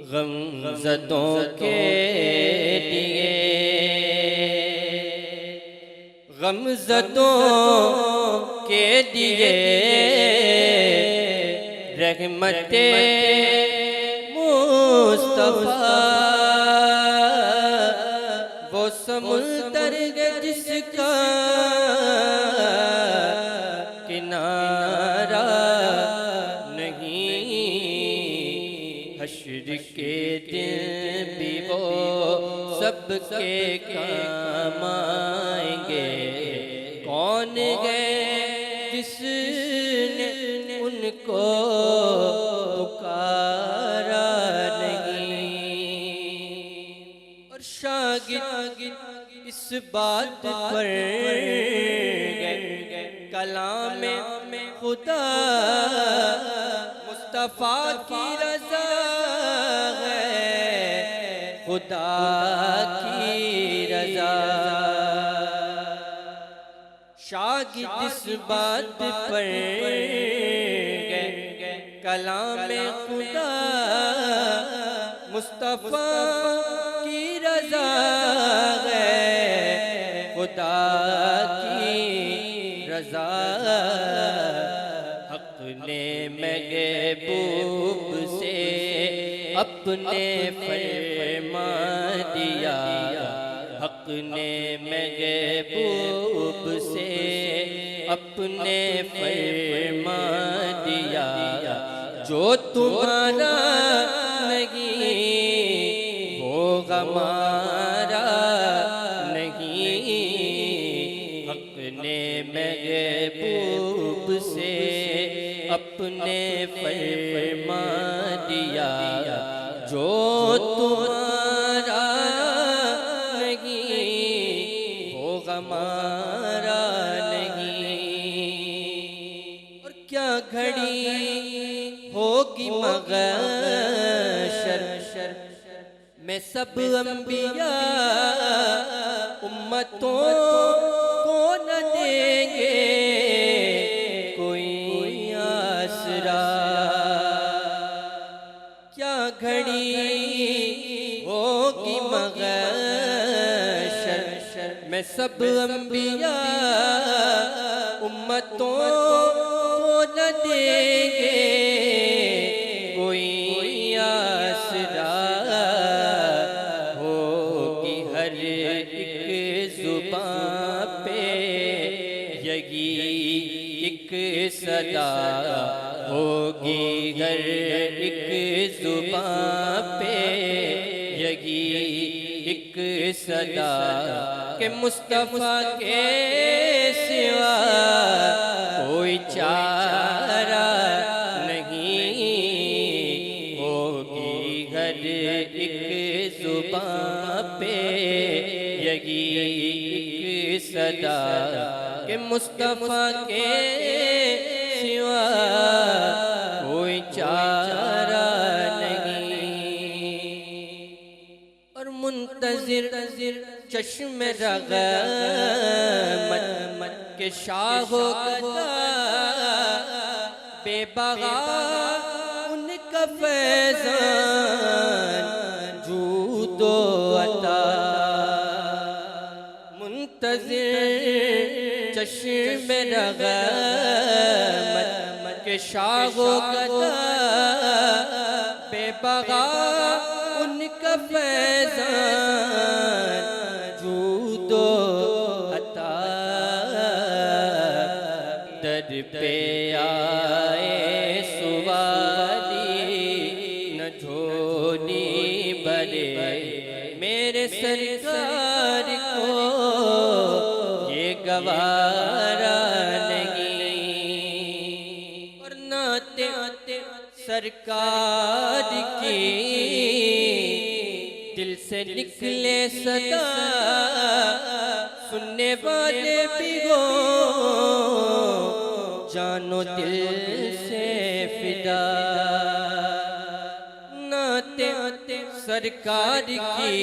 गमज़दों के लिए, गमज़दों के लिए रहमते मुस्तफ़ा वो समुंदर है जिसका किनारा नहीं, हश्र के दिन भी वो सबके काम आएंगे। कौन है जिसने उनको पुकारा नहीं। और शागिर्द इस बात पर कलाम खुदा मुस्तफ़ा की रज़ा है, खुदा की रज़ा। शागिर्द इस बात पर कलाम खुदा मुस्तफ़ा की रज़ा है, खुदा की रज़ा। हक़ ने महबूब से अपने फरमा दिया, हक़ ने महबूब से अपने फरमा दिया। जो तुम्हारा नहीं वो हमारा नहीं, हक़ ने महबूब से अपने फरमा दिया। जो तुम्हारा नहीं वो हमारा नहीं। और क्या घड़ी होगी महशर में सब अंबिया उम्मतों को न देंगे कोई आसरा। क्या घड़ी होगी महशर में सब अंबिया उम्मतों को न देंगे कोई आसरा। होगी हर एक जुबां पे यही एक सदा, होगी हर एक जुबां पे यही एक सदा के मुस्तफ़ा के सिवा कोई चारा नहीं। होगी हर एक जुबां पे यही एक सदा के मुस्तफ़ा के सिवा कोई चारा नहीं। और मुंतज़िर चश्म रग़मत के शाहो गदा बेबग़ा उनका फैज़ान जूदो अता। मुंतज़िर चश्म रग़मत के शाहो गदा बेबग़ा उनका फैज़ान जूदो अता। दर पे आए सुवाली न झोली भरे, मेरे सरकार को ये गवारा नहीं। और नाते सरकार की दिल से निकले सदा सुनने वाले भी हो जानो दिल से फिदा। नाते सरकार की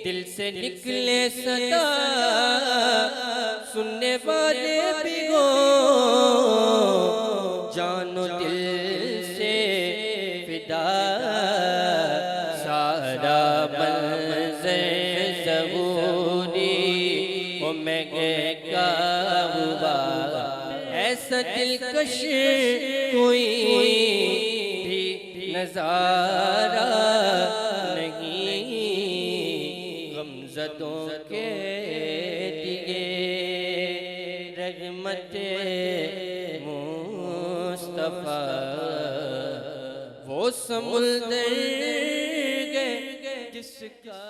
दिल से निकले सदा सुनने वाले भी हो जानो दिल से फिदा। सारा मंज़र ज़बूरी वो महका हुआ, ऐसा दिलकश कोई भी नज़ारा नहीं। गमज़दों के दिए रहमते मुस्तफ़ा, वो समुंदर जिसका